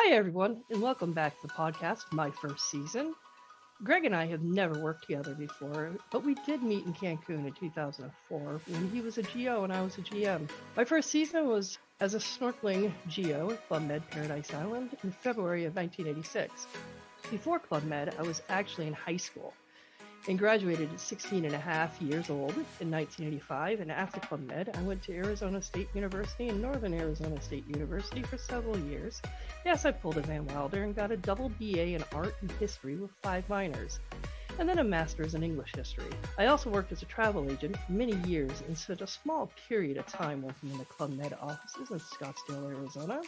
Hi, everyone, and welcome back to the podcast, my first season. Greg and I have never worked together before, but we did meet in Cancun in 2004 when he was a GO and I was a GM. My first season was as a snorkeling GO at Club Med Paradise Island in February of 1986. Before Club Med, I was actually in high school and graduated at 16 and a half years old in 1985. And after Club Med, I went to Arizona State University and Northern Arizona State University for several years. Yes, I pulled a Van Wilder and got a double BA in art and history with 5 minors, and then a master's in English history. I also worked as a travel agent for many years and spent a small period of time working in the Club Med offices in Scottsdale, Arizona.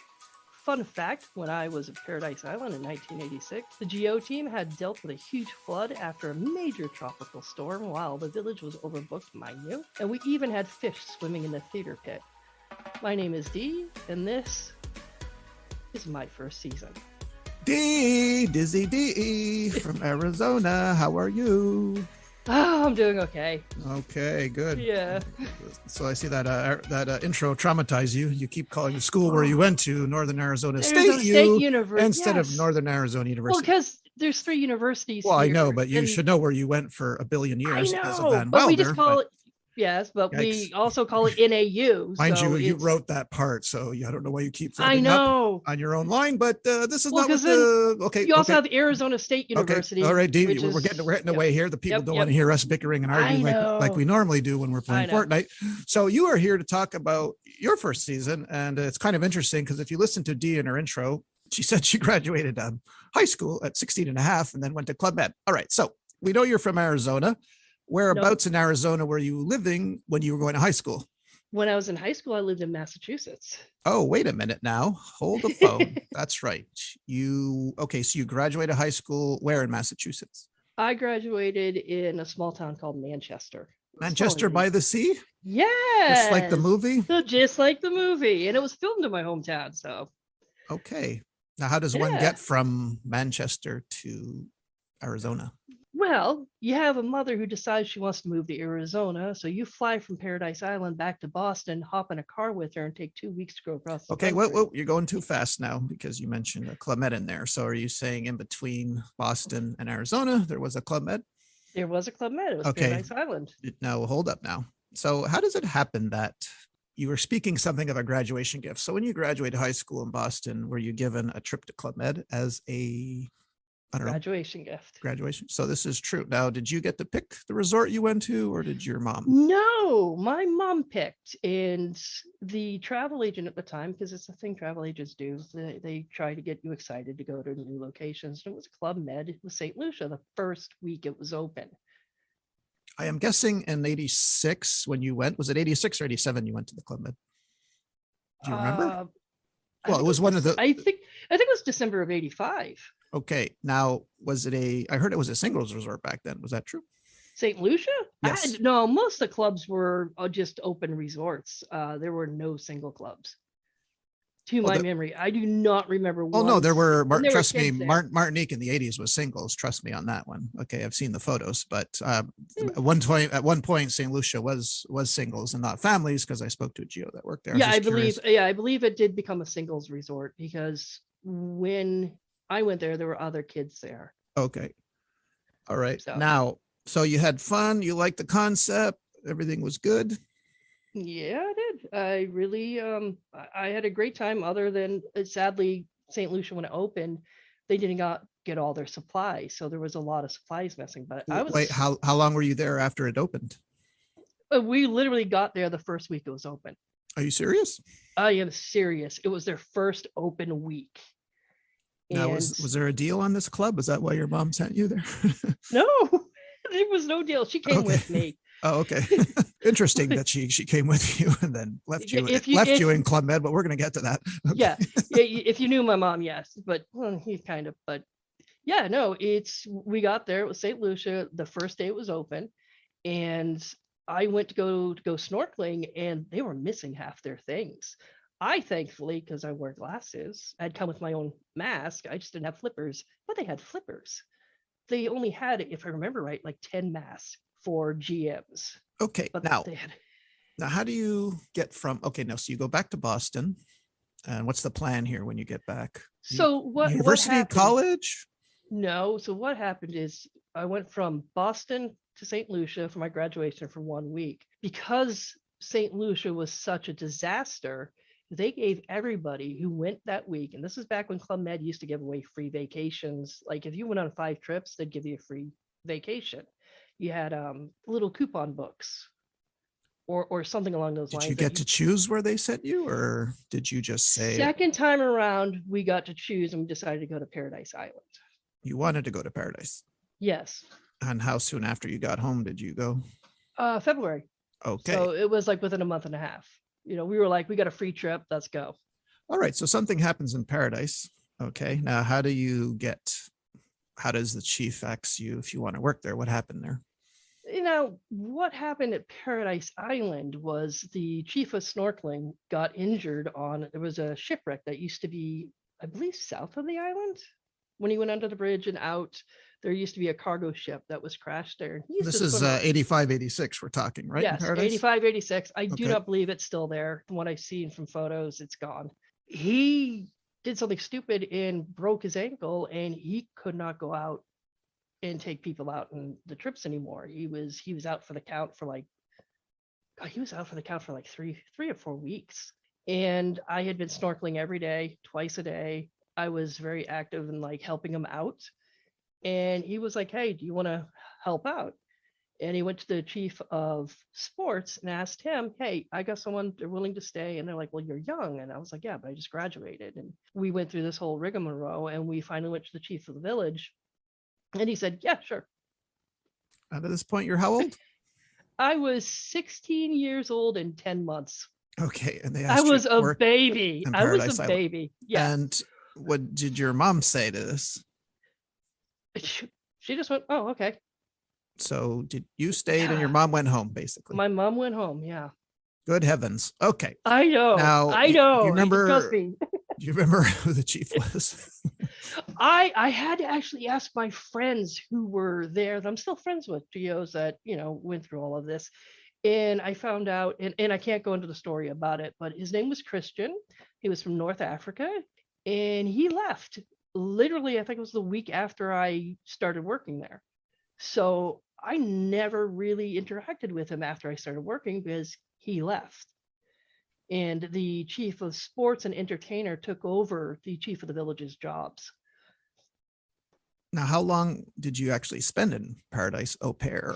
Fun fact, when I was at Paradise Island in 1986, the GO team had dealt with a huge flood after a major tropical storm while the village was overbooked, mind you, and we even had fish swimming in the theater pit. My name is Dee, and this is my first season. Dizzy D from Arizona. How are you? Oh, I'm doing okay. Okay, good. Yeah. So I see that intro traumatized you. You keep calling the school where you went to Northern Arizona State University instead of Northern Arizona University. Well, because there's 3 universities. Well, here, I know, but you should know where you went for a billion years. I Because of know, Van but Wilder, we just call it. Yes, but yikes. we also call it NAU. Mind so you wrote that part, so I don't know why you keep I flipping know up on your own line. But this is not what okay. You also have the Arizona State University. Okay. All right, Dee, we're getting away here. The people don't want to hear us bickering and arguing like we normally do when we're playing Fortnite. So you are here to talk about your first season, and it's kind of interesting because if you listen to Dee in her intro, she said she graduated high school at 16 and a half and then went to Club Med. All right, so we know you're from Arizona. Whereabouts in Arizona were you living when you were going to high school? When I was in high school, I lived in Massachusetts. Oh, wait a minute now. Hold the phone. That's right. So you graduated high school where in Massachusetts? I graduated in a small town called Manchester. Manchester by the sea? Yeah. Just like the movie? Just like the movie. And it was filmed in my hometown, so. Okay. Now, how does one get from Manchester to Arizona? Well, you have a mother who decides she wants to move to Arizona, so you fly from Paradise Island back to Boston, hop in a car with her, and take 2 weeks to go across the country. Well, you're going too fast now because you mentioned a Club Med in there. So are you saying in between Boston and Arizona, there was a Club Med? There was a Club Med. It was Paradise Island. Now, hold up now. So how does it happen that you were speaking something of a graduation gift? So when you graduated high school in Boston, were you given a trip to Club Med as a graduation gift? Graduation. So this is true. Now, did you get to pick the resort you went to, or did your mom? No, my mom picked, and the travel agent at the time, because it's a thing travel agents do, they try to get you excited to go to new locations. And it was Club Med with St. Lucia the first week it was open. I am guessing in 86 when you went, was it 86 or 87 you went to the Club Med? Do you remember? Well, it was one of the. I think it was December of 85. Okay. Now, I heard it was a singles resort back then. Was that true? St. Lucia? Yes. No, most of the clubs were just open resorts. There were no single clubs. To my memory, I do not remember one. Oh, no, there were, trust me, Martinique in the 80s was singles. Trust me on that one. Okay, I've seen the photos, but at one point, St. Lucia was singles and not families because I spoke to a GO that worked there. Yeah, I believe it did become a singles resort because when I went there were other kids there. Okay. All right. So you had fun. You liked the concept. Everything was good. Yeah, I did. I really, I had a great time other than sadly St. Lucia, when it opened, they didn't get all their supplies. So there was a lot of supplies missing, but how long were you there after it opened? We literally got there the first week it was open. Are you serious? I am serious. It was their first open week. Now, was there a deal on this club? Is that why your mom sent you there? No, there was no deal. She came with me. Oh, okay. Interesting that she came with you and then left you in Club Med, but we're going to get to that. Okay. Yeah. If you knew my mom, yes, but he's kind of, but yeah, no, we got there. It was St. Lucia. The first day it was open, and I went to go snorkeling, and they were missing half their things. I thankfully, because I wear glasses, I'd come with my own mask. I just didn't have flippers, but they had flippers. They only had, if I remember right, like 10 masks for GMs. Okay. Now how do you get from, so you go back to Boston. And what's the plan here when you get back? So what university, happened? college? No. So what happened is I went from Boston to St. Lucia for my graduation for 1 week. Because St. Lucia was such a disaster, they gave everybody who went that week, and this is back when Club Med used to give away free vacations. Like if you went on 5 trips, they'd give you a free vacation. You had little coupon books or something along those lines. Did you get to choose where they sent you, or did you just say? Second time around, we got to choose, and we decided to go to Paradise Island. You wanted to go to Paradise? Yes. And how soon after you got home did you go? February. Okay. So it was like within a month and a half. We were like, we got a free trip. Let's go. All right. So something happens in Paradise. Okay. Now, how does the chief ask you if you want to work there? What happened there? What happened at Paradise Island was the chief of snorkeling got injured there was a shipwreck that used to be, I believe, south of the island. When he went under the bridge and out, there used to be a cargo ship that was crashed there. This is 85, 86 we're talking, right? Yes, 85, 86. I do not believe it's still there. From what I've seen from photos, it's gone. He did something stupid and broke his ankle, and he could not go out and take people out on the trips anymore. He was out for the count for like 3 or 4 weeks. And I had been snorkeling every day, twice a day. I was very active in like helping him out. And he was like, hey, do you want to help out? And he went to the chief of sports and asked him, hey, I got someone, they're willing to stay. And they're like, well, you're young. And I was like, yeah, but I just graduated. And we went through this whole rigmarole, and we finally went to the chief of the village. And he said, yeah, sure. At this point, you're how old? I was 16 years old and 10 months. Okay. And I was a baby. Yeah. And what did your mom say to this? She just went, oh, okay. So did you stayed and your mom went home, basically? My mom went home. Yeah. Good heavens. Okay. I know. Now, I know. You remember, trust me. Do you remember who the chief was? I had to actually ask my friends who were there that I'm still friends with, GOs that, went through all of this. And I found out, and I can't go into the story about it, but his name was Christian. He was from North Africa, and he left. Literally, I think it was the week after I started working there. So I never really interacted with him after I started working because he left. And the chief of sports and entertainer took over the chief of the village's jobs. Now, how long did you actually spend in Paradise au pair?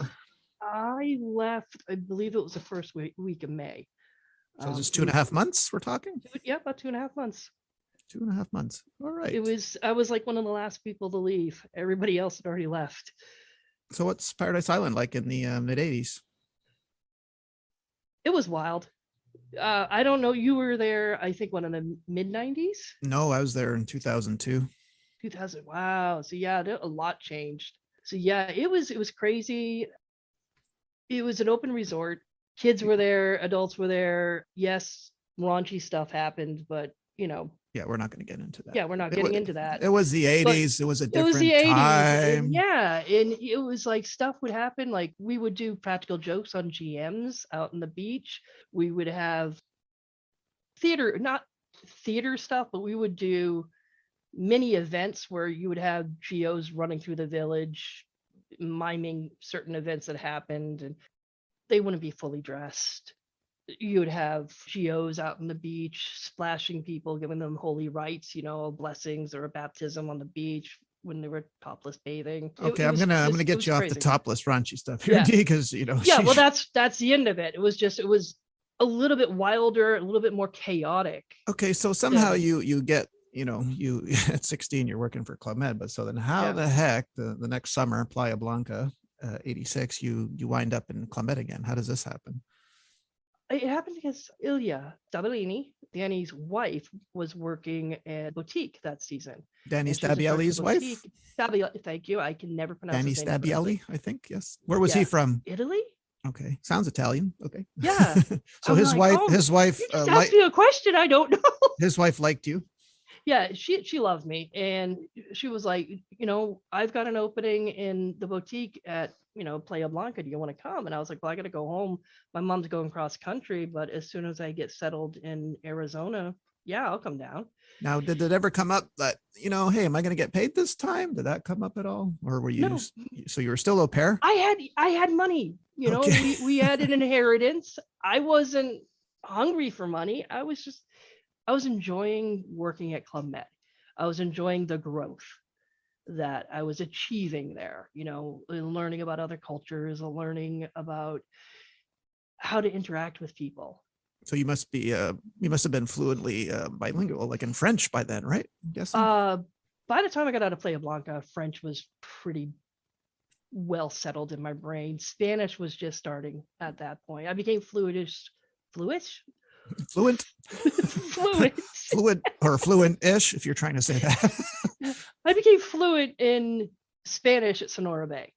I left, I believe it was the first week of May. So just 2.5 months we're talking? Yeah, about 2.5 months. 2.5 months. All right. I was like one of the last people to leave. Everybody else had already left. So what's Paradise Island like in the mid 80s? It was wild. I don't know. You were there, I think, in the mid 90s? No, I was there in 2002. 2000. Wow. So yeah, a lot changed. So yeah, it was crazy. It was an open resort. Kids were there, adults were there. Yes, raunchy stuff happened, but yeah, we're not going to get into that. Yeah, we're not getting into that. It was the 80s. It was a different time. And and it was like stuff would happen. Like we would do practical jokes on GMs out on the beach. We would have not theater stuff, but we would do mini events where you would have GOs running through the village, miming certain events that happened, and they wouldn't be fully dressed. You would have GOs out on the beach, splashing people, giving them holy rites, blessings or a baptism on the beach when they were topless bathing. Okay, I'm gonna get you off the topless raunchy stuff here, because Yeah, well, that's the end of it. It was a little bit wilder, a little bit more chaotic. Okay, so somehow you get, you at 16 you're working for Club Med, but so then how the heck the next summer, Playa Blanca, 86, you wind up in Club Med again? How does this happen? It happened because Ilya Stabellini, Danny's wife, was working at boutique that season. Danny Stabelli's wife? Thank you. I can never pronounce Danny Stabelli, I think. Yes. Where was he from? Italy. Okay. Sounds Italian. Okay. Yeah. So his wife. You just asked me a question I don't know. His wife liked you. Yeah, she loved me, and she was like, I've got an opening in the boutique at Playa Blanca. Do you want to come? And I was like, well, I got to go home. My mom's going cross country, but as soon as I get settled in Arizona, Yeah, I'll come down. Now, did it ever come up that, hey, am I going to get paid this time? Did that come up at all? Or were you, No, so you were still au pair? I had money, Okay. we had an inheritance. I wasn't hungry for money. I was enjoying working at Club Med. I was enjoying the growth that I was achieving there, learning about other cultures, learning about how to interact with people. So you must have been fluently bilingual, like in French by then, right? I'm guessing. By the time I got out of Playa Blanca, French was pretty well settled in my brain. Spanish was just starting at that point. I became fluent, fluent, fluent or fluent-ish, if you're trying to say that. I became fluent in Spanish at Sonora Bay.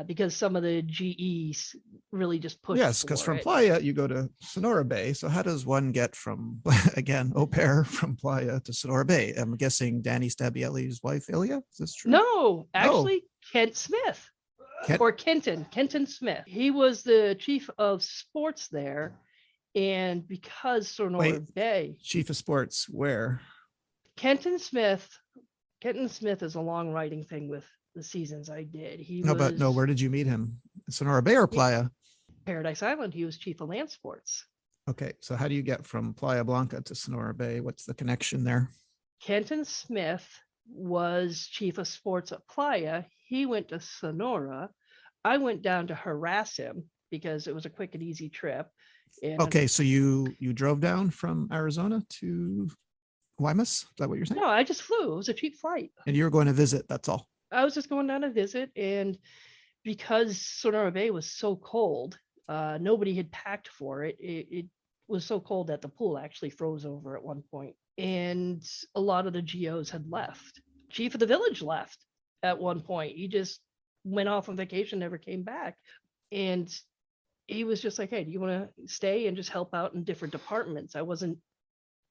Because some of the GEs really just pushed. Yes, because from Playa you go to Sonora Bay. So how does one get from, again, au pair from Playa to Sonora Bay? I'm guessing Danny Stabielli's wife, Ilya. Is this true? No, actually, Kent Smith. Or Kenton Smith. He was the chief of sports there, and because Sonora Bay. Chief of sports where? Kenton Smith is a long writing thing with the seasons I did. Where did you meet him? Sonora Bay or Playa? Paradise Island. He was chief of land sports. Okay, so how do you get from Playa Blanca to Sonora Bay? What's the connection there? Kenton Smith was chief of sports at Playa. He went to Sonora. I went down to harass him because it was a quick and easy trip. Okay, so you drove down from Arizona to Guaymas? Is that what you're saying? No, I just flew. It was a cheap flight. And you were going to visit, that's all? I was just going down to visit, and because Sonora Bay was so cold, nobody had packed for it. It was so cold that the pool actually froze over at one point, and a lot of the GOs had left. Chief of the village left at one point. He just went off on vacation, never came back, and he was just like, "Hey, do you want to stay and just help out in different departments?" I wasn't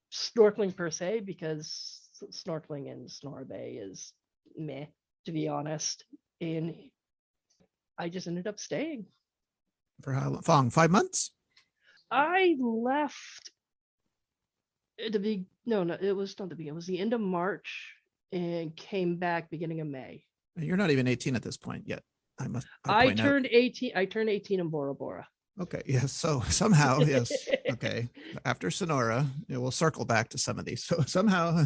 snorkeling per se, because snorkeling in Sonora Bay is meh, to be honest. And I just ended up staying. For how long? 5 months? I left at the big no, it was not the beginning. It was the end of March and came back beginning of May. You're not even 18 at this point yet. I turned 18 in Bora Bora. Okay. Yes. So somehow, yes. Okay. After Sonora, we'll circle back to some of these. So somehow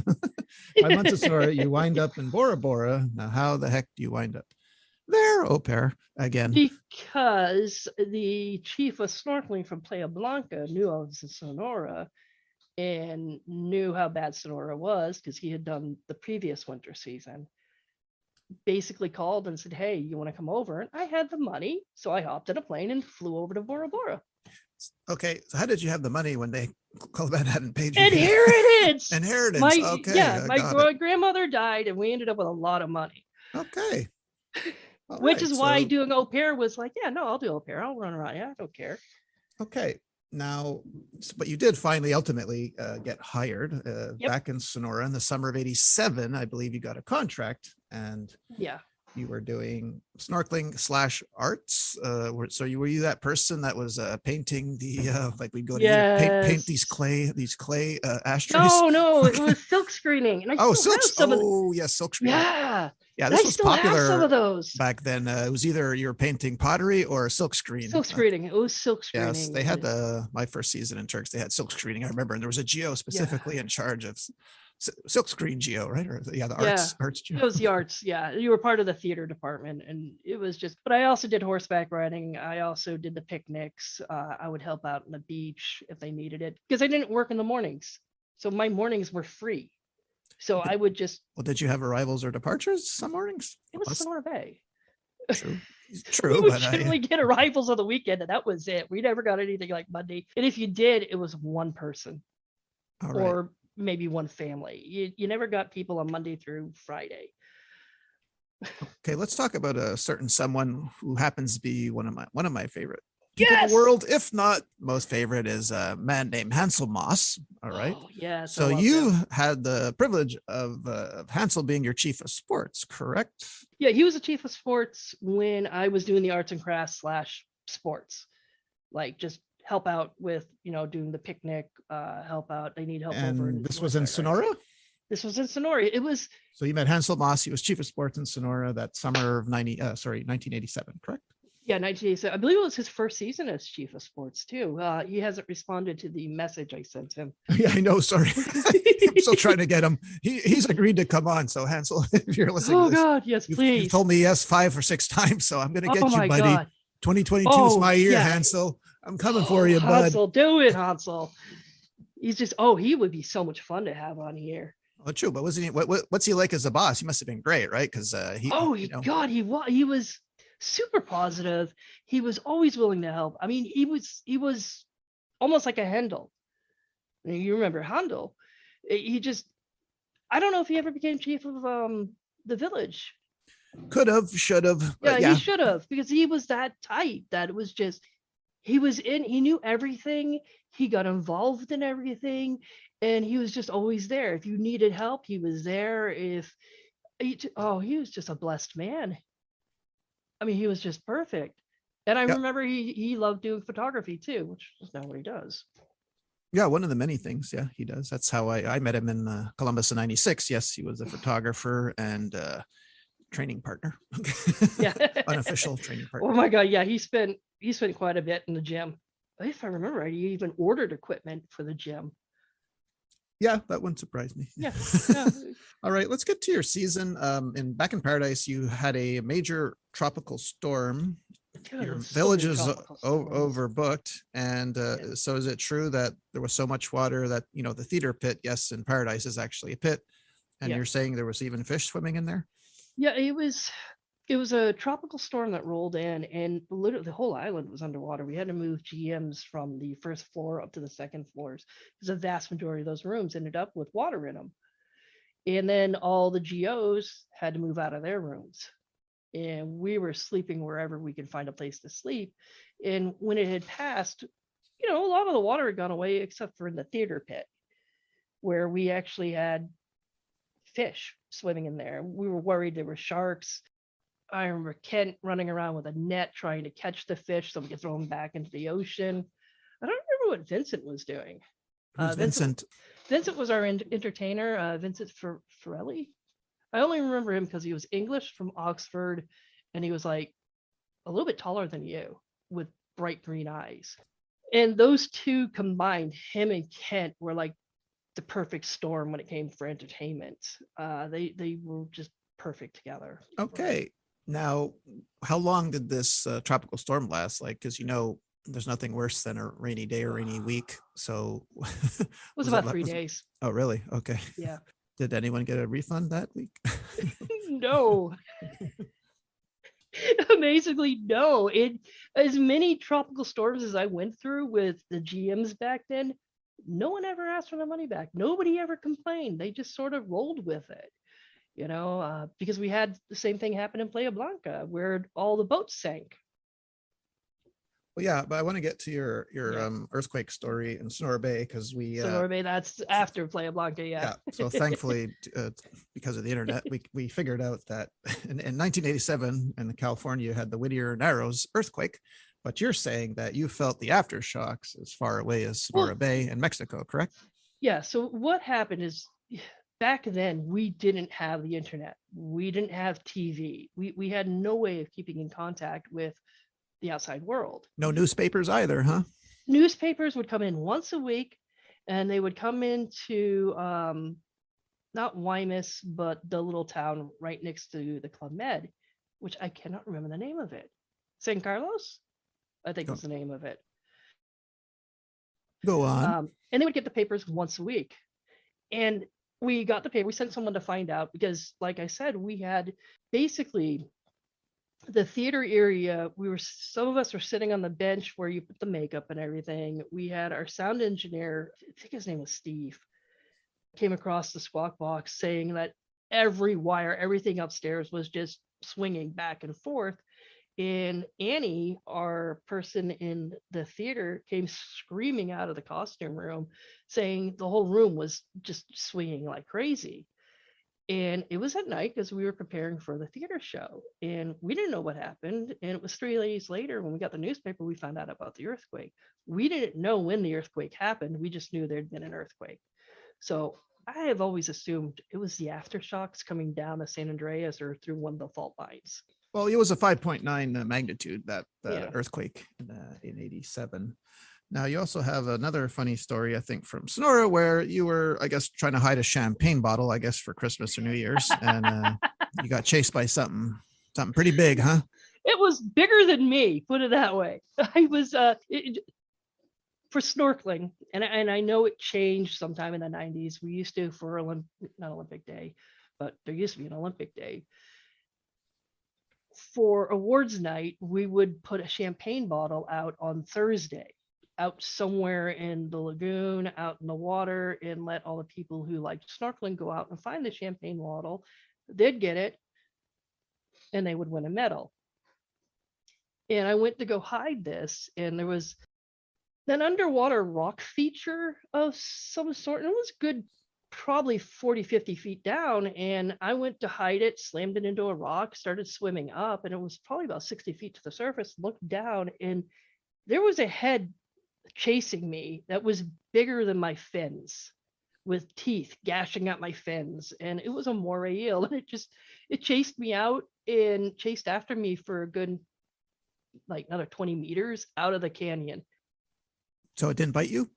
5 months of Sonora, you wind up in Bora Bora. Now, how the heck do you wind up there, au pair again? Because the chief of snorkeling from Playa Blanca knew I was in Sonora and knew how bad Sonora was because he had done the previous winter season. Basically called and said, "Hey, you want to come over?" And I had the money, so I hopped in a plane and flew over to Bora Bora. Okay, so how did you have the money when they hadn't paid you? Inheritance. Inheritance. My grandmother died, and we ended up with a lot of money. Okay. Which is why doing au pair was like, yeah, no, I'll do au pair. I'll run around. Yeah, I don't care. Okay. Now, but you did finally ultimately get hired back in Sonora in the summer of '87. I believe you got a contract, and you were doing snorkeling / arts. So were you that person that was painting the like we'd go to paint these clay ashtrays? No, it was silk screening. And silk screening. Yeah, this was popular. Some of those back then. It was either you were painting pottery or silk screen. Silk screening. It was silk screening. Yes, they had my first season in Turks. They had silk screening. I remember, and there was a GO specifically in charge of silk screen GO, right? Or the arts GO. It was the arts. Yeah, you were part of the theater department, and it was just. But I also did horseback riding. I also did the picnics. I would help out on the beach if they needed it because I didn't work in the mornings, so my mornings were free. So I would just. Well, did you have arrivals or departures some mornings? It was Sonora Bay. True. We would generally get arrivals on the weekend, and that was it. We never got anything like Monday. And if you did, it was one person or maybe one family. You never got people on Monday through Friday. Okay, let's talk about a certain someone who happens to be one of my favorite people in the world, if not most favorite, is a man named Hansel Moss. All right. Oh, yes. So you had the privilege of Hansel being your chief of sports, correct? Yeah, he was the chief of sports when I was doing the arts and crafts / sports, like just help out with, doing the picnic, help out. They need help over in And this was in Northside, right? Sonora? This was in Sonora. It was. So you met Hansel Moss. He was chief of sports in Sonora that summer of 1987, correct? Yeah, 1987. I believe it was his first season as chief of sports too. He hasn't responded to the message I sent him. Yeah, I know. Sorry. I'm still trying to get him. He's agreed to come on. So Hansel, if you're listening to this, God, yes, please. You've told me yes 5 or 6 times. So I'm going to get you, buddy. God. 2022 is my year, Hansel. I'm coming for you, bud. Hansel, do it, Hansel. He's just, he would be so much fun to have on here. Well, true, but wasn't he? What's he like as a boss? He must have been great, right? Because God, he was super positive. He was always willing to help. I mean, he was almost like a Handel. You remember Handel? He just, I don't know if he ever became chief of the village. Could have, should have. Yeah, he should have, because he was that type that it was just, he knew everything. He got involved in everything, and he was just always there. If you needed help, he was there. He was just a blessed man. I mean, he was just perfect. And I remember he loved doing photography too, which is not what he does. Yeah, one of the many things. Yeah, he does. That's how I met him in Columbus in '96. Yes, he was a photographer and training partner. Yeah, unofficial training partner. Oh my God, yeah, he spent quite a bit in the gym. If I remember right, he even ordered equipment for the gym. Yeah, that wouldn't surprise me. Yeah. All right, let's get to your season. Back in Paradise, you had a major tropical storm. Your village is overbooked. And so is it true that there was so much water that, the theater pit, yes, in Paradise is actually a pit. And you're saying there was even fish swimming in there? Yeah, it was a tropical storm that rolled in, and literally the whole island was underwater. We had to move GMs from the first floor up to the second floors because the vast majority of those rooms ended up with water in them. And then all the GOs had to move out of their rooms. And we were sleeping wherever we could find a place to sleep. And when it had passed, a lot of the water had gone away except for in the theater pit, where we actually had fish swimming in there. We were worried there were sharks. I remember Kent running around with a net trying to catch the fish so we could throw them back into the ocean. I don't remember what Vincent was doing. Vincent was our entertainer, Vincent Ferrelli. I only remember him because he was English from Oxford, and he was like a little bit taller than you with bright green eyes. And those two combined, him and Kent, were like the perfect storm when it came for entertainment. They were just perfect together. Okay. Now, how long did this tropical storm last? Like, because there's nothing worse than a rainy day or rainy week. So it was about 3 days. Oh, really? Okay. Yeah. Did anyone get a refund that week? No. Amazingly, no. As many tropical storms as I went through with the GMs back then, no one ever asked for the money back. Nobody ever complained. They just sort of rolled with it. Because we had the same thing happen in Playa Blanca where all the boats sank. Well, yeah, but I want to get to your earthquake story in Sonora Bay because Sonora Bay, that's after Playa Blanca, yeah. So thankfully, because of the internet, we figured out that in 1987 in California you had the Whittier Narrows earthquake, but you're saying that you felt the aftershocks as far away as Sonora Bay in Mexico, correct? Yeah. So what happened is, back then we didn't have the internet, we didn't have TV, we had no way of keeping in contact with the outside world. No newspapers either, huh? Newspapers would come in once a week, and they would come into not Guaymas, but the little town right next to the Club Med, which I cannot remember the name of it. San Carlos, I think was the name of it. Go on. And they would get the papers once a week, and we got the paper. We sent someone to find out because, like I said, we had basically the theater area. Some of us were sitting on the bench where you put the makeup and everything. We had our sound engineer, I think his name was Steve, came across the squawk box saying that every wire, everything upstairs was just swinging back and forth. And Annie, our person in the theater, came screaming out of the costume room saying the whole room was just swinging like crazy. And it was at night because we were preparing for the theater show, and we didn't know what happened. And it was 3 days later when we got the newspaper, we found out about the earthquake. We didn't know when the earthquake happened. We just knew there'd been an earthquake. So I have always assumed it was the aftershocks coming down the San Andreas or through one of the fault lines. Well, it was a 5.9 magnitude, that earthquake in 87. Now, you also have another funny story, I think, from Sonora, where you were, I guess, trying to hide a champagne bottle, I guess, for Christmas or New Year's, and you got chased by something pretty big, huh? It was bigger than me, put it that way. I was for snorkeling, and I know it changed sometime in the 90s. We used to, for not Olympic Day, but there used to be an Olympic Day. For awards night, we would put a champagne bottle out on Thursday, out somewhere in the lagoon, out in the water, and let all the people who liked snorkeling go out and find the champagne bottle. They'd get it, and they would win a medal. And I went to go hide this, and there was an underwater rock feature of some sort, and it was good, probably 40, 50 feet down. And I went to hide it, slammed it into a rock, started swimming up, and it was probably about 60 feet to the surface, looked down, and there was a head chasing me that was bigger than my fins, with teeth gashing at my fins, and it was a moray eel, and it chased me out and chased after me for a good, like, another 20 meters out of the canyon. So it didn't bite you?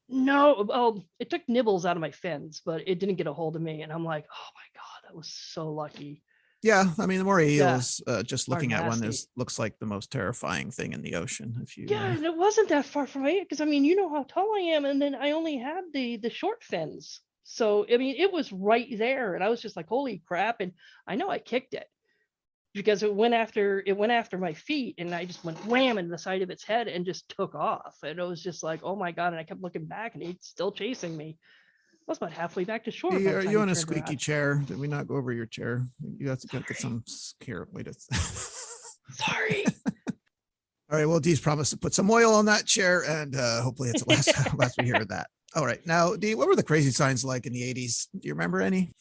No, well, it took nibbles out of my fins, but it didn't get a hold of me, and I'm like, oh my god, that was so lucky. Yeah, I mean, the moray eels, just looking at one, looks like the most terrifying thing in the ocean. And it wasn't that far from me, because I mean, you know how tall I am, and then I only had the short fins, so I mean, it was right there, and I was just like, holy crap! And I know I kicked it because it went after my feet, and I just went wham in the side of its head and just took off, and it was just like, oh my god! And I kept looking back, and he's still chasing me. I was about halfway back to shore. Are you on a squeaky chair? Did we not go over your chair? You have to get some here. Wait a Sorry. All right. Well, Dee's promised to put some oil on that chair, and hopefully it's the last we hear of that. All right. Now, Dee, what were the crazy signs like in the 80s? Do you remember any?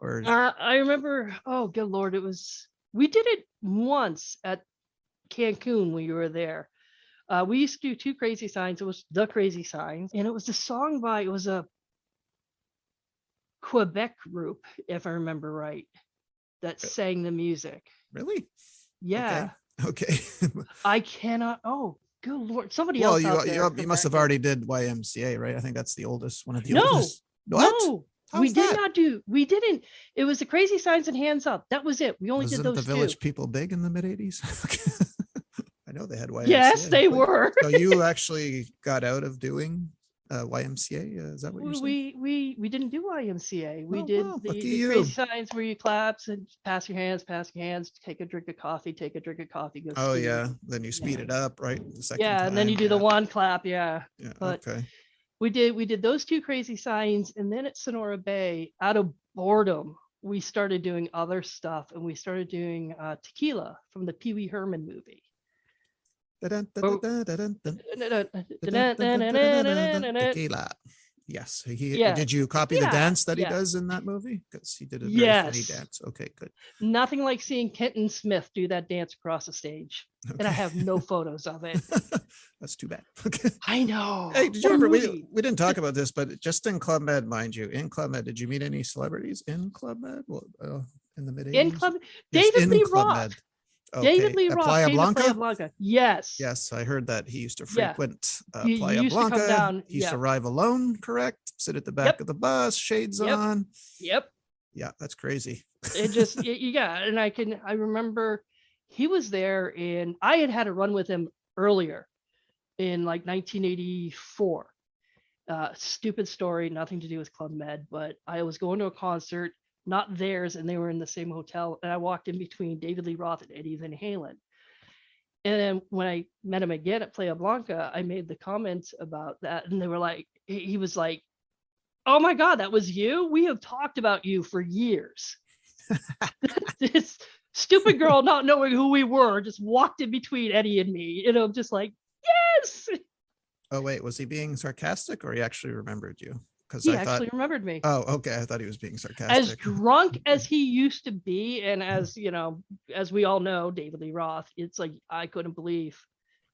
Or I remember, oh good Lord, we did it once at Cancun when you were there. We used to do 2 crazy signs. It was the Crazy Signs, and it was a song it was a Quebec group, if I remember right, that sang the music. Really? Yeah. Okay. I cannot. Oh, good Lord! Somebody else. You must have already did YMCA, right? I think that's the oldest one of the no, oldest. No, we did not do. We didn't. It was the Crazy Signs and Hands Up. That was it. We only did those. The Village People big in the mid 80s? I know they had YMCA. Yes, they were. So you actually got out of doing YMCA? Is that what you're saying? We didn't do YMCA. We did the Crazy Signs where you clap and pass your hands, take a drink of coffee, go. Oh yeah, then you speed it up, right? The second time. And then you do the one clap, yeah. But okay. We did those 2 Crazy Signs, and then at Sonora Bay, out of boredom, we started doing other stuff, and we started doing Tequila from the Pee Wee Herman movie. Tequila. Yes. Did you copy the dance that he does in that movie? Because he did a very funny dance. Okay, good. Nothing like seeing Kenton Smith do that dance across the stage. Okay. And I have no photos of it. That's too bad. I know. Hey, did you remember, we didn't talk about this, but just in Club Med, mind you, in Club Med, did you meet any celebrities in Club Med? Well, in the mid-80s? In Club David Lee Roth. Okay. David Lee Roth. Playa Blanca? Yes. Yes, I heard that he used to frequent Playa Blanca. He used to arrive alone, correct? Sit at the back of the bus, shades on. Yep. Yeah, that's crazy. It just, and I remember he was there, and I had a run with him earlier in like 1984. Stupid story, nothing to do with Club Med, but I was going to a concert, not theirs, and they were in the same hotel, and I walked in between David Lee Roth and Eddie Van Halen. And then when I met him again at Playa Blanca, I made the comments about that, and they were like, he was like, oh my God, that was you? We have talked about you for years. This stupid girl, not knowing who we were, just walked in between Eddie and me, and I'm just like, yes. Oh wait, was he being sarcastic, or he actually remembered you? Because he actually remembered me. Oh, okay. I thought he was being sarcastic. As drunk as he used to be, and as you know, as we all know, David Lee Roth, it's like I couldn't believe.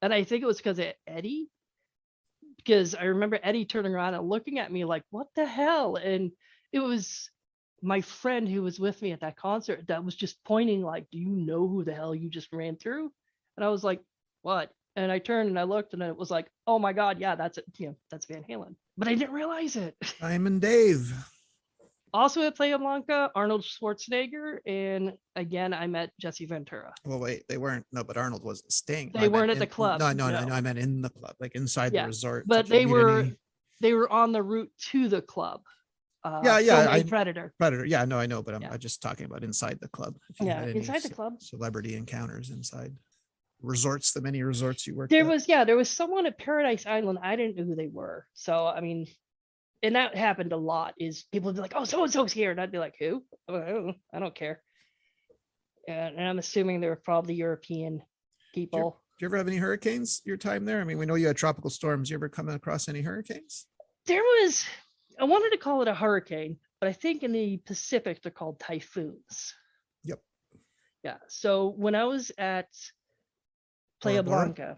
And I think it was because of Eddie, because I remember Eddie turning around and looking at me like, what the hell? And it was my friend who was with me at that concert that was just pointing like, do you know who the hell you just ran through? And I was like, what? And I turned and I looked and it was like, oh my God, yeah, that's it. You know, that's Van Halen. But I didn't realize it. Simon Dave. Also at Playa Blanca, Arnold Schwarzenegger, and again, I met Jesse Ventura. Well, wait, they weren't. No, but Arnold wasn't staying. They weren't at the club. No, I meant in the club, like inside the resort. But they were on the route to the club. Predator. Yeah, no, I know, but I'm just talking about inside the club. Inside the club. Celebrity encounters inside resorts, the many resorts you worked at. There was someone at Paradise Island. I didn't know who they were. So, I mean, and that happened a lot, is people would be like, oh, so-and-so's here. And I'd be like, who? I don't care. And I'm assuming they were probably European people. Did you ever have any hurricanes your time there? I mean, we know you had tropical storms. You ever come across any hurricanes? There was, I wanted to call it a hurricane, but I think in the Pacific, they're called typhoons. Yep. Yeah. So when I was at Playa Blanca,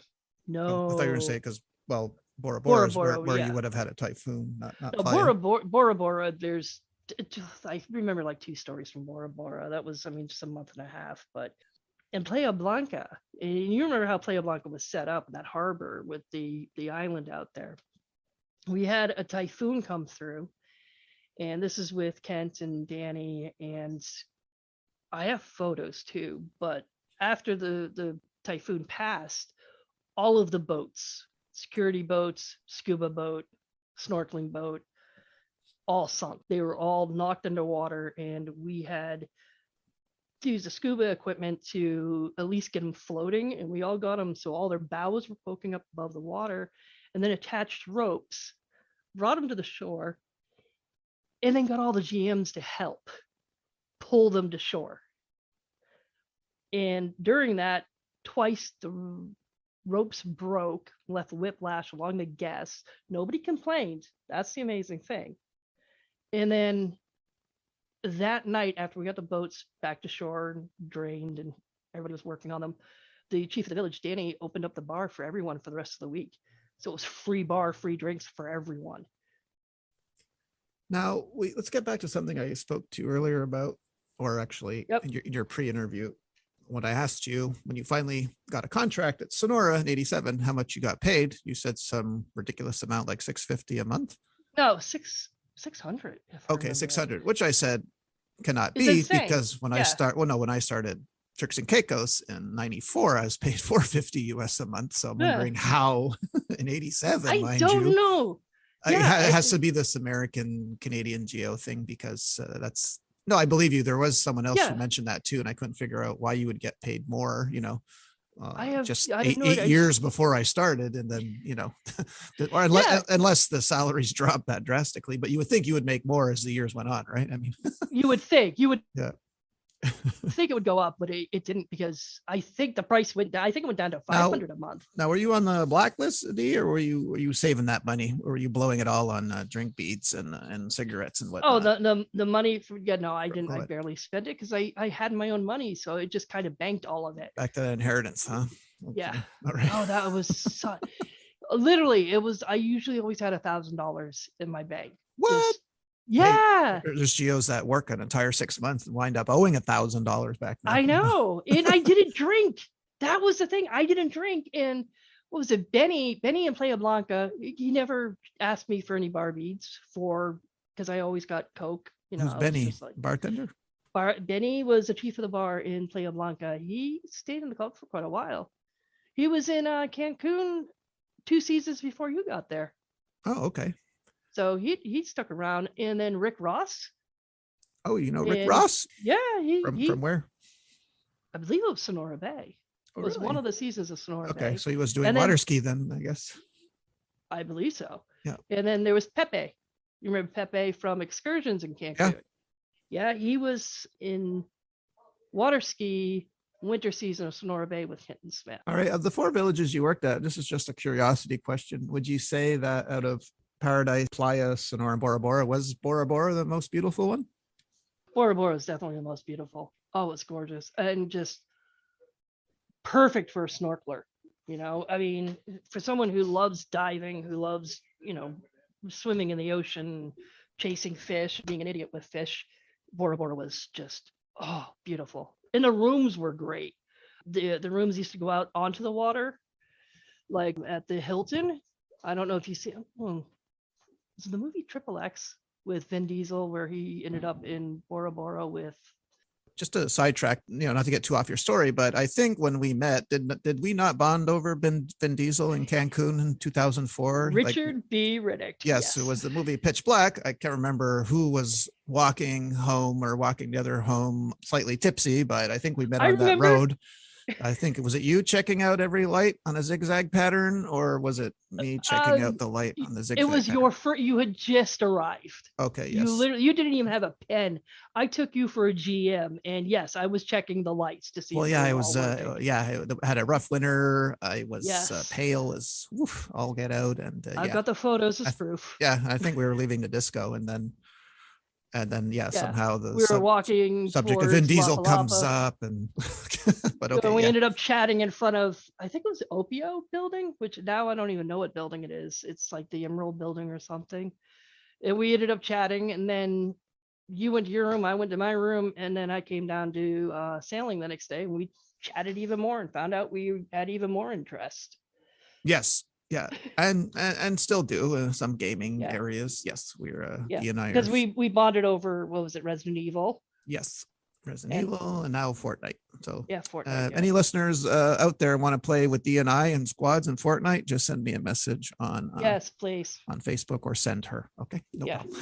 no. I thought you were going to say, because, well, Bora Bora is where you would have had a typhoon, not Bora Bora, there's, I remember like 2 stories from Bora Bora. That was, I mean, just a month and a half. But in Playa Blanca, and you remember how Playa Blanca was set up in that harbor with the island out there. We had a typhoon come through, and this is with Kent and Danny, and I have photos too. But after the typhoon passed, all of the boats, security boats, scuba boat, snorkeling boat, all sunk. They were all knocked underwater, and we had to use the scuba equipment to at least get them floating, and we all got them so all their bows were poking up above the water, and then attached ropes, brought them to the shore, and then got all the GMs to help pull them to shore. And during that, twice the ropes broke, left whiplash along the guests. Nobody complained. That's the amazing thing. And then that night, after we got the boats back to shore and drained and everybody was working on them, the chief of the village, Danny, opened up the bar for everyone for the rest of the week. So it was free bar, free drinks for everyone. Now, let's get back to something I spoke to earlier about, or actually in your pre-interview. When I asked you, when you finally got a contract at Sonora in '87, how much you got paid, you said some ridiculous amount, like $650 a month. No, 600. Okay, 600, which I said cannot be, because when I started Turks and Caicos in '94, I was paid $450 US a month. So I'm wondering how in '87, I don't know. It has to be this American Canadian geo thing, because that's. No, I believe you. There was someone else who mentioned that too, and I couldn't figure out why you would get paid more. You know, just eight years before I started, and then or unless the salaries dropped that drastically. But you would think you would make more as the years went on, right? I mean, you would think you would. Yeah. I think it would go up, but it didn't, because I think the price went down. I think it went down to $500 a month. Now, were you on the blacklist, D, or were you saving that money, or were you blowing it all on drink beads and cigarettes and whatnot? Oh, the money no, I didn't. I barely spent it because I had my own money, so it just kind of banked all of it. Back to the inheritance, huh? Okay. Yeah. All right. Oh, that was literally. It was. I usually always had $1,000 in my bank. What? Yeah, hey, there's GOs that work an entire 6 months and wind up owing $1,000 back then. I know, and I didn't drink. That was the thing. I didn't drink. And what was it? Benny in Playa Blanca, he never asked me for any bar beads because I always got Coke. Who's Benny? Bartender? Benny was the chief of the bar in Playa Blanca. He stayed in the club for quite a while. He was in Cancun 2 seasons before you got there. Oh, okay. So he stuck around. And then Rick Ross. Oh, you know Rick Ross? Yeah. From where? I believe it was Sonora Bay. It was one of the seasons of Sonora Bay. Okay, so he was doing water ski then, I guess. I believe so. Yeah. And then there was Pepe. You remember Pepe from Excursions in Cancun? Yeah, he was in water ski winter season of Sonora Bay with Hinton Smith. All right. Of the 4 villages you worked at, this is just a curiosity question. Would you say that out of Paradise, Playa, Sonora, Bora Bora. Was Bora Bora the most beautiful one? Bora Bora is definitely the most beautiful. Oh, it's gorgeous and just perfect for a snorkeler. I mean, for someone who loves diving, who loves, swimming in the ocean, chasing fish, being an idiot with fish, Bora Bora was just, beautiful. And the rooms were great. The rooms used to go out onto the water, like at the Hilton. I don't know if you see is the movie Triple X with Vin Diesel where he ended up in Bora Bora with. Just to sidetrack, not to get too off your story, but I think when we met, did we not bond over Vin Diesel in Cancun in 2004? Richard B. Riddick. Yes, it was the movie Pitch Black. I can't remember who was walking home or walking the other home slightly tipsy, but I think we met on that road. I think was it you checking out every light on a zigzag pattern, or was it me checking out the light on the zigzag? It was your first. You had just arrived. Okay, yes. You didn't even have a pen. I took you for a GM, and yes, I was checking the lights to see. Well, yeah, I was. I had a rough winter. I was pale as all get out, and I've got the photos as proof. Yeah, I think we were leaving the disco, and then somehow we were walking. Subject of Vin Diesel comes up, and but okay. So we ended up chatting in front of, I think it was the Opio building, which now I don't even know what building it is. It's like the Emerald building or something. And we ended up chatting, and then you went to your room, I went to my room, and then I came down to sailing the next day, and we chatted even more and found out we had even more interest. Yes. Yeah, and still do some gaming areas. Yes, we're because we bonded over, what was it, Resident Evil? Yes, Resident Evil, and now Fortnite. So Fortnite. Any listeners out there want to play with D&I and squads in Fortnite, just send me a message on yes, please, on Facebook, or send her. Okay, no problem.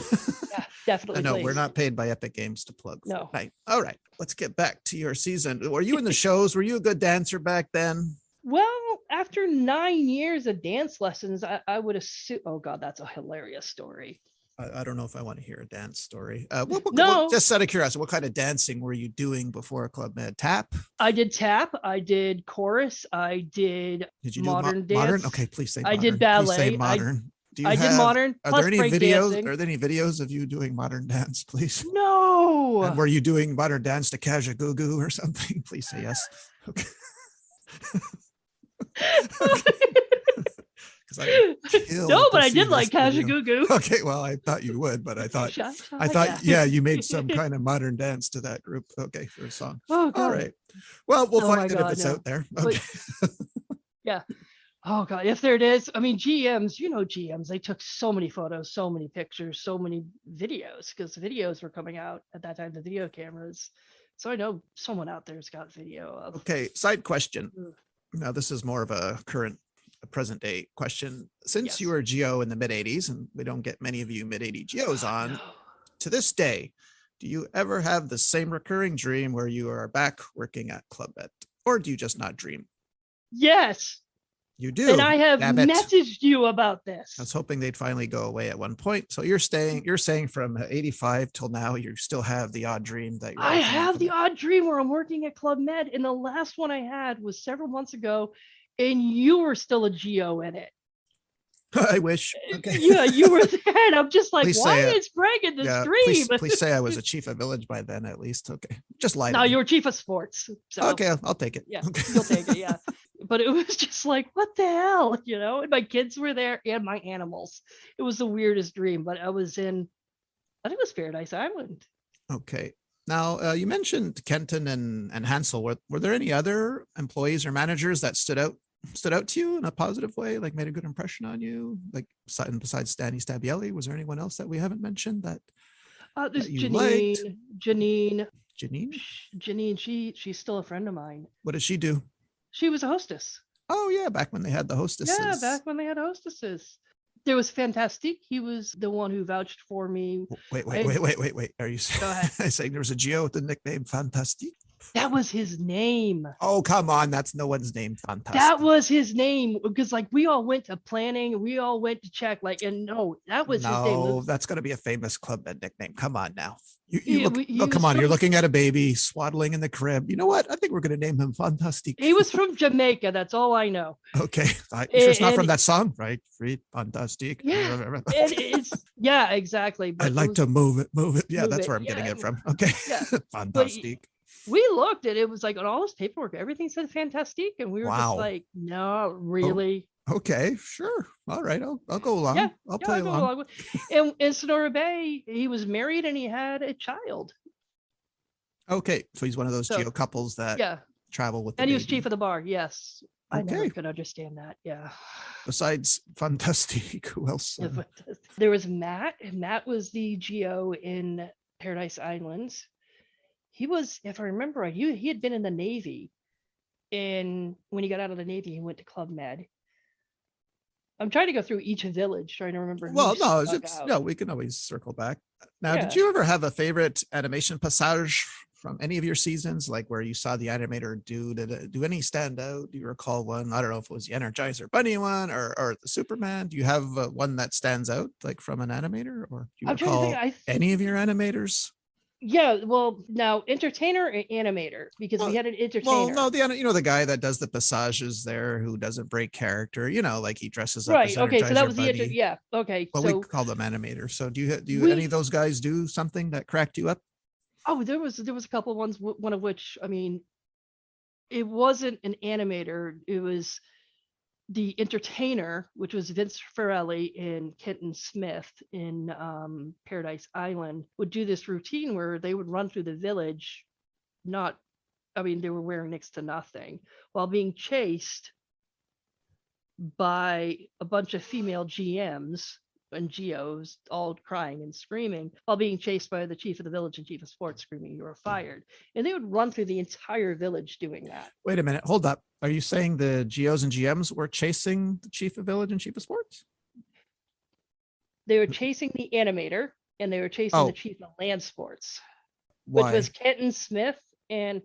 Yeah, definitely. No, we're not paid by Epic Games to plug no Fortnite. All right, let's get back to your season. Were you in the shows? Were you a good dancer back then? Well, after 9 years of dance lessons, I would assume. Oh God, that's a hilarious story. I don't know if I want to hear a dance story. No, just out of curiosity, what kind of dancing were you doing before Club Med? Tap? I did tap. I did chorus. I did. Did you modern dance? Modern? Okay, please say modern. I did ballet. Please say modern. I did modern. Are there any videos? Dancing. Are there any videos of you doing modern dance, please? No. And were you doing modern dance to Kajagoogoo or something? Please say yes. Okay. No, but I did like Kajagoogoo. Okay, well, I thought you would, but I thought you made some kind of modern dance to that group. Okay, for a song. Oh God. All right. Well, we'll find it if it's out there. Okay. Yeah. Oh God, if there it is. I mean, GMs, they took so many photos, so many pictures, so many videos, because videos were coming out at that time, the video cameras. So I know someone out there's got video of. Okay, side question. Now, this is more of a present day question. Since you were a GO in the mid 80s, and we don't get many of you mid 80 GOs on, to this day, do you ever have the same recurring dream where you are back working at Club Med, or do you just not dream? Yes. You do. And I have messaged you about this. I was hoping they'd finally go away at one point. So you're saying from 85 till now, you still have the odd dream that I have the odd dream where I'm working at Club Med. And the last one I had was several months ago, and you were still a GO in it. I wish. Okay. Yeah, you were there. And I'm just like, why is Greg in this dream? Please say I was a chief of village by then, at least. Okay. Just lie. No, you were chief of sports. So. Okay, I'll take it. Yeah, okay. You'll take it. Yeah. But it was just like, what the hell, and my kids were there and my animals. It was the weirdest dream, but I was in, I think it was Paradise Island. Okay. Now, you mentioned Kenton and Hansel. Were there any other employees or managers that stood out to you in a positive way, like made a good impression on you? Like besides Danny Stabielli, was there anyone else that we haven't mentioned that? There's that Janine. She's still a friend of mine. What does she do? She was a hostess. Oh yeah, back when they had the hostesses. Yeah, back when they had hostesses. There was Fantastique. He was the one who vouched for me. Wait. Are you saying there was a GO with the nickname Fantastique? That was his name. Oh, come on. That's no one's name. Fantastic. That was his name, because like we all went to planning, we all went to check, like, and no, that was his name. No, that's going to be a famous club med nickname. Come on now. Come on. From, you're looking at a baby swaddling in the crib. You know what? I think we're going to name him Fantastique. He was from Jamaica. That's all I know. Okay. You sure it's not from that song, right? Free Fantastique. Yeah. Yeah, exactly. But I like to move it. Yeah, that's where I'm getting it from. Okay. Yeah. Fantastique. We looked and it was like on all his paperwork, everything said Fantastique. And we were just like, no, really? Oh, okay, sure. All right. I'll go along. Yeah, I'll play along. And in Sonora Bay, he was married and he had a child. Okay. So he's one of those geo couples that travel with the And he baby. was chief of the bar. Yes. Okay. I never could understand that. Yeah. Besides Fantastique, who else? There was Matt. Matt was the geo in Paradise Islands. He was, if I remember right, he had been in the Navy. And when he got out of the Navy, he went to Club Med. I'm trying to go through each village, trying to remember. Well, no, we can always circle back. Now, did you ever have a favorite animation passage from any of your seasons, like where you saw the animator do any stand out? Do you recall one? I don't know if it was the Energizer Bunny one or the Superman. Do you have one that stands out, like from an animator, or do you recall any of your animators? Yeah, well, now entertainer or animator, because we had an entertainer. Well, no, the guy that does the passages there, who doesn't break character, like he dresses up. Right. Okay. So that was the Okay. Well, we call them animators. So do you any of those guys do something that cracked you up? Oh, there was a couple of ones. One of which, I mean, it wasn't an animator. It was the entertainer, which was Vince Ferrelli and Kenton Smith in Paradise Island, would do this routine where they would run through the village. They were wearing next to nothing while being chased by a bunch of female GMs and geos, all crying and screaming, while being chased by the chief of the village and chief of sports screaming, "You are fired." And they would run through the entire village doing that. Wait a minute, hold up. Are you saying the geos and GMs were chasing the chief of village and chief of sports? They were chasing the animator and they were chasing the chief of land sports. Why? Which was Kenton Smith, and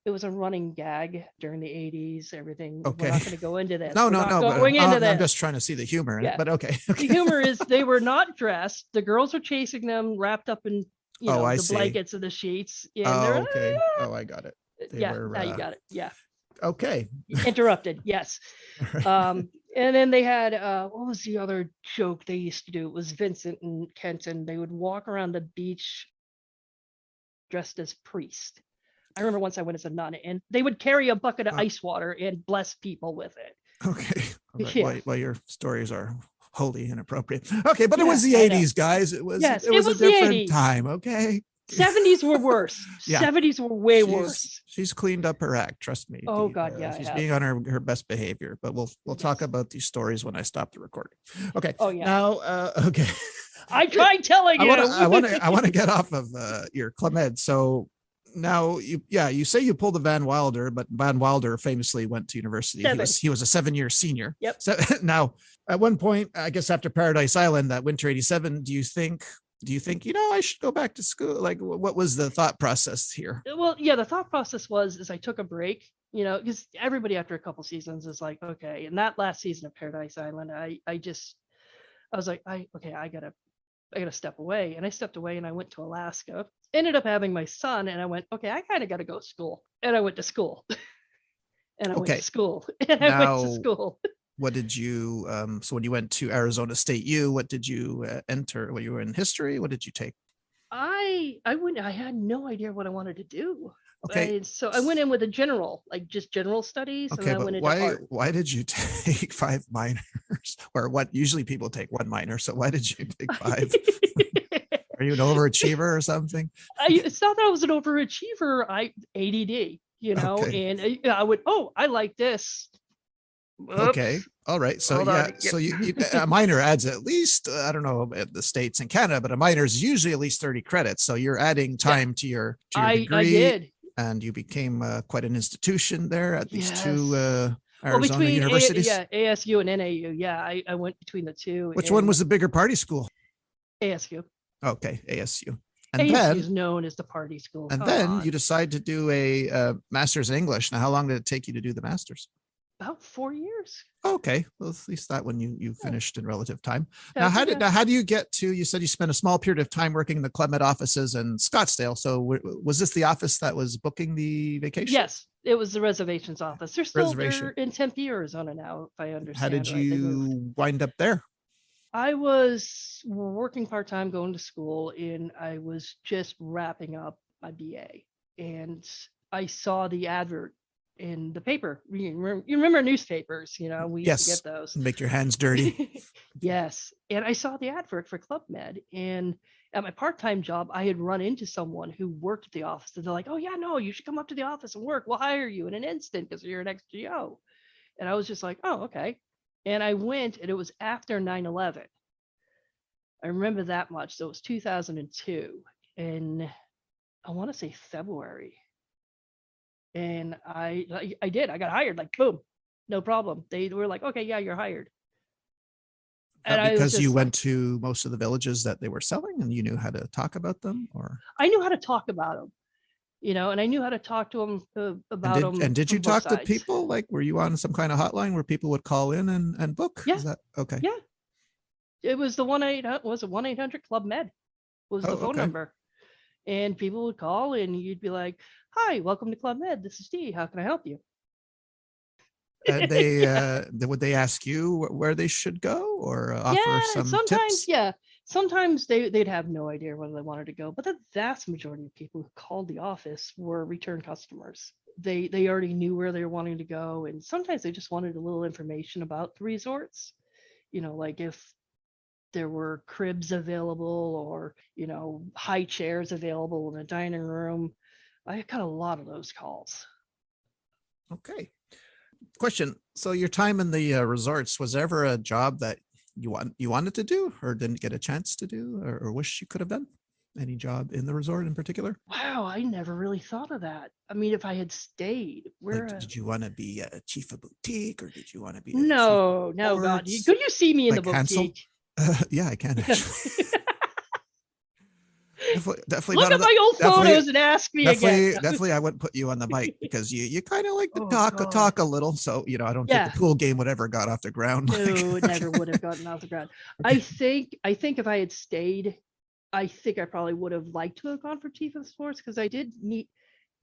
it was a running gag during the 80s, everything. Okay. We're not going to go into this. No. I'm just trying to see the humor in it, but okay. The humor is they were not dressed. The girls were chasing them wrapped up in the blankets of the sheets. Okay. I got it. Now you got it. Yeah. Okay. Interrupted. Yes. Right. And then they had, what was the other joke they used to do? It was Vincent and Kenton. They would walk around the beach dressed as priest. I remember once I went as a nun, and they would carry a bucket of ice water and bless people with it. Okay. Right. Yeah. Well, your stories are wholly inappropriate. Okay, but it was the 80s, guys. It was a different time. Okay. 70s were worse. 70s were way worse. She's cleaned up her act. Trust me. Oh God, yeah. She's being on her best behavior. But we'll talk about these stories when I stop the recording. Okay. Oh yeah. Now, okay. I tried telling you. I want to get off of your Club Med. So now you say you pulled a Van Wilder, but Van Wilder famously went to university. He was a 7-year senior. Yep. So now at one point, I guess after Paradise Island, that winter 87, do you think I should go back to school? Like, what was the thought process here? Well, yeah, the thought process was I took a break, because everybody after a couple seasons is like, okay. And that last season of Paradise Island, I was like, I gotta step away. And I stepped away and I went to Alaska, ended up having my son, and I went, okay, I kind of got to go to school. And I went to school. And I went to school. What did you, so when you went to Arizona State U, what did you enter? Were you in history? What did you take? I had no idea what I wanted to do. Okay. So I went in with just general studies. Okay, and I went into art. Why did you take 5 minors? Or what usually people take 1 minor. So why did you take 5? Are you an overachiever or something? It's not that I was an overachiever. ADD, okay. And I would, I like this. Oops. Okay. All right. So so you a minor adds at least, I don't know at the States and Canada, but a minor is usually at least 30 credits. So you're adding time to your degree. I did. And you became quite an institution there at these two Arizona universities. ASU and NAU. Yeah, I went between the two. Which one was the bigger party school? ASU. Okay, ASU. And ASU is known as the party school. And then you decide to do a master's in English. Now, how long did it take you to do the master's? About 4 years. Okay, well, at least that one you finished in relative time. Yeah, Now, how do you get to? You said you spent a small period of time working in the Club Med offices in Scottsdale. So was this the office that was booking the vacation? Yes, it was the reservations office. They're in Tempe, Arizona now, if I understand. How did you wind up there? I was working part-time, going to school, and I was just wrapping up my BA. And I saw the advert in the paper. You remember newspapers, we used to get those. Make your hands dirty. Yes. And I saw the advert for Club Med. And at my part-time job, I had run into someone who worked at the office. And they're like, oh, yeah, no, you should come up to the office and work. We'll hire you in an instant because you're an ex-GO. And I was just like, oh, okay. And I went, and it was after 9/11. I remember that much. So it was 2002. And I want to say February. And I got hired, like, boom, no problem. They were like, okay, yeah, you're hired. And because you went to most of the villages that they were selling and you knew how to talk about them, or? I knew how to talk about them, and I knew how to talk to them about them. And did you talk to people? Like, were you on some kind of hotline where people would call in and book? Yeah. Is that okay? Yeah. It was the 1-800 Club Med was the phone number. And people would call and you'd be like, hi, welcome to Club Med. This is Dee. How can I help you? And would they ask you where they should go or offer some tips? Yeah. Sometimes they'd have no idea where they wanted to go, but the vast majority of people who called the office were return customers. They already knew where they were wanting to go. And sometimes they just wanted a little information about the resorts, like if there were cribs available or, high chairs available in the dining room. I got a lot of those calls. Okay. Question. So your time in the resorts, was there ever a job that you wanted to do or didn't get a chance to do or wish you could have done? Any job in the resort in particular? Wow, I never really thought of that. I mean, if I had stayed, did you want to be a chief of boutique or did you want to be no, God, could you see me in the boutique? Hansel? Yeah, I can actually. definitely look at my old photos and ask me again. Definitely, I wouldn't put you on the mic because you kind of like to talk a little. So I don't think the pool game would ever got off the ground. No, it never would have gotten off the ground. Okay. I think if I had stayed, I think I probably would have liked to have gone for chief of sports because I did meet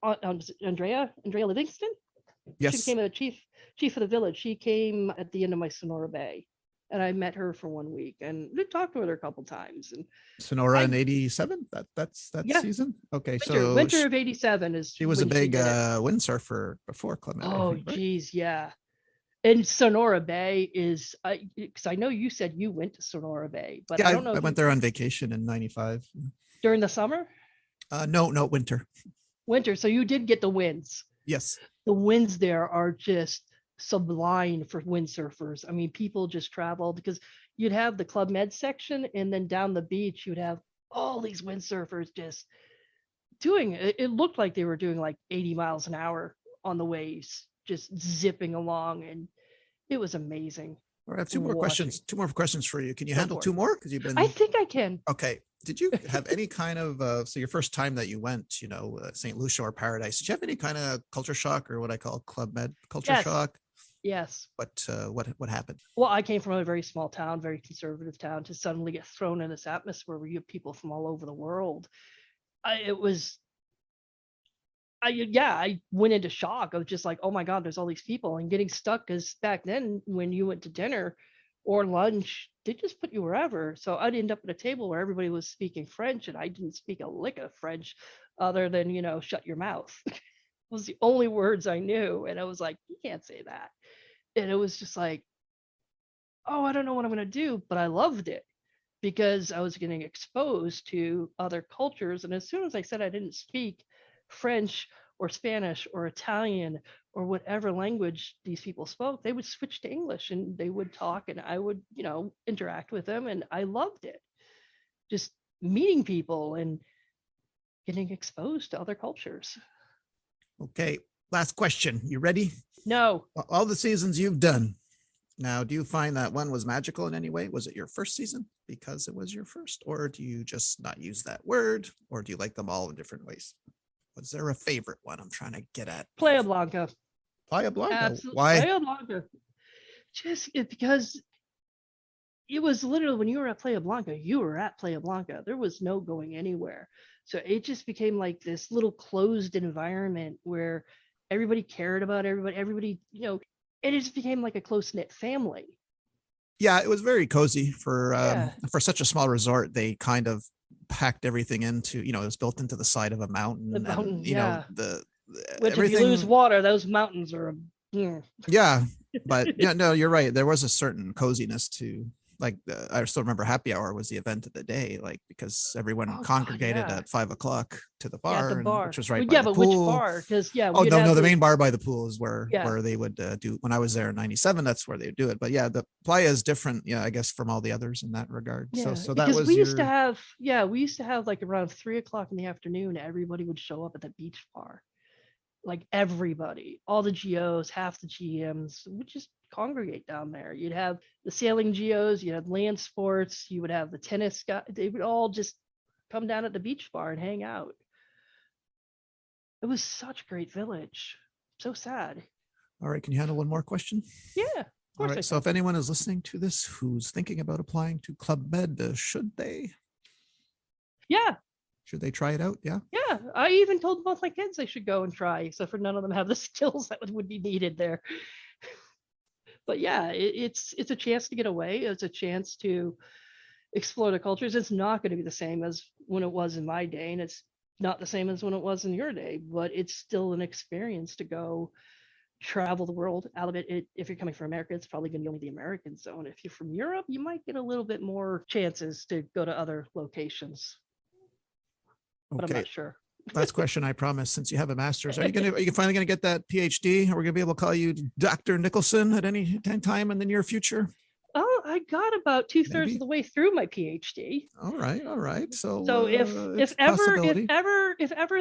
Andrea Livingston. Yes, she became a chief of the village. She came at the end of my Sonora Bay. And I met her for 1 week and we talked with her a couple times. And Sonora in '87. That's season. Okay, winter of '87 is. She was a big windsurfer before Club Med. Oh, geez, yeah. And Sonora Bay is, because I know you said you went to Sonora Bay, but I don't know. I went there on vacation in '95. During the summer? No, winter. Winter. So you did get the winds. Yes. The winds there are just sublime for windsurfers. I mean, people just travel because you'd have the Club Med section and then down the beach, you'd have all these windsurfers just doing it. It looked like they were doing like 80 miles an hour on the waves, just zipping along. And it was amazing. All right, I have two more questions for you. Can you handle two more? Because you've been. I think I can. Okay. Did you have any kind of so your first time that you went, St. Lucia or Paradise? Did you have any kind of culture shock or what I call Club Med culture shock? Yes. What happened? Well, I came from a very small town, very conservative town, to suddenly get thrown in this atmosphere where you have people from all over the world. I went into shock. I was just like, oh my God, there's all these people and getting stuck. Because back then when you went to dinner or lunch, they just put you wherever. So I'd end up at a table where everybody was speaking French and I didn't speak a lick of French other than, shut your mouth. Was the only words I knew. And I was like, you can't say that. And it was just like, oh, I don't know what I'm going to do, but I loved it because I was getting exposed to other cultures. And as soon as I said I didn't speak French or Spanish or Italian or whatever language these people spoke, they would switch to English and they would talk and I would, interact with them. And I loved it. Just meeting people and getting exposed to other cultures. Okay. Last question. You ready? No. All the seasons you've done, Now, do you find that one was magical in any way? Was it your first season because it was your first, or do you just not use that word, or do you like them all in different ways? Was there a favorite one I'm trying to get at? Playa Blanca. Playa Blanca. Absolutely. Why? Playa Blanca. Because it was literally when you were at Playa Blanca, you were at Playa Blanca. There was no going anywhere. So it just became like this little closed environment where everybody cared about everybody, and it just became like a close-knit family. Yeah, it was very cozy for such a small resort. They kind of packed everything into, it was built into the side of a mountain. The mountain, which if you lose water, those mountains are. Yeah, but yeah, no, you're right. There was a certain coziness to, like, I still remember happy hour was the event of the day, like, because everyone congregated at 5:00 to the bar, which was right by the pool. Which bar? Because the main bar by the pool is where they would do. When I was there in '97, that's where they would do it. But yeah, the playa is different. Yeah, I guess from all the others in that regard. Yeah, so that was we used to have like around 3:00 in the afternoon, everybody would show up at the beach bar. Like everybody, all the GOs, half the GMs would just congregate down there. You'd have the sailing GOs, you'd have land sports, you would have the tennis guys. They would all just come down at the beach bar and hang out. It was such a great village. So sad. All right. Can you handle one more question? Yeah. Of course. All right. So if anyone is listening to this who's thinking about applying to Club Med, should they? Yeah. Should they try it out? Yeah. Yeah. I even told both my kids they should go and try, except for none of them have the skills that would be needed there. But yeah, it's a chance to get away. It's a chance to explore the cultures. It's not going to be the same as when it was in my day, and it's not the same as when it was in your day, but it's still an experience to go travel the world. Out of it, if you're coming from America, it's probably going to be only the American zone. If you're from Europe, you might get a little bit more chances to go to other locations. But I'm not sure. Last question, I promise. Since you have a master's, are you finally going to get that PhD? Are we going to be able to call you Dr. Nicholson at any time in the near future? Oh, I got about 2/3 of the way through my PhD. All right. So if ever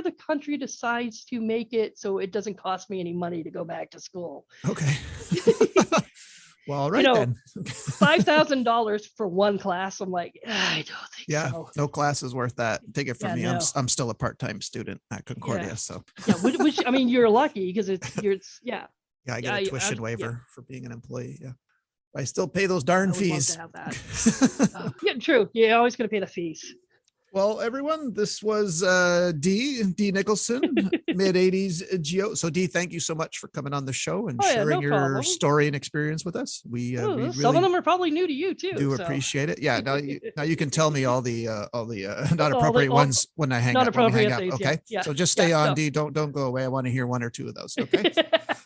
the country decides to make it so it doesn't cost me any money to go back to school. Okay. Well, all right then. $5,000 for one class. I'm like, I don't think so. No class is worth that. Take it from me. No. I'm still a part-time student at Concordia. So which I mean, you're lucky because Yeah, I get a tuition waiver for being an employee. Yeah. I still pay those darn fees. Love to have that. Yeah, true. You're always going to pay the fees. Well, everyone, this was D Nicholson, mid-'80s GO. So D, thank you so much for coming on the show and sharing your story and experience with us. We really some of them are probably new to you too. Do appreciate it. Yeah. Now you can tell me all the not appropriate ones when I hang up. Okay. Yeah. So just stay on, D. Don't go away. I want to hear one or two of those. Okay.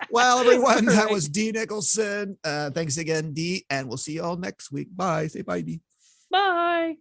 Well, everyone, that was D Nicholson. Thanks again, D, and we'll see you all next week. Bye. Say bye, D. Bye.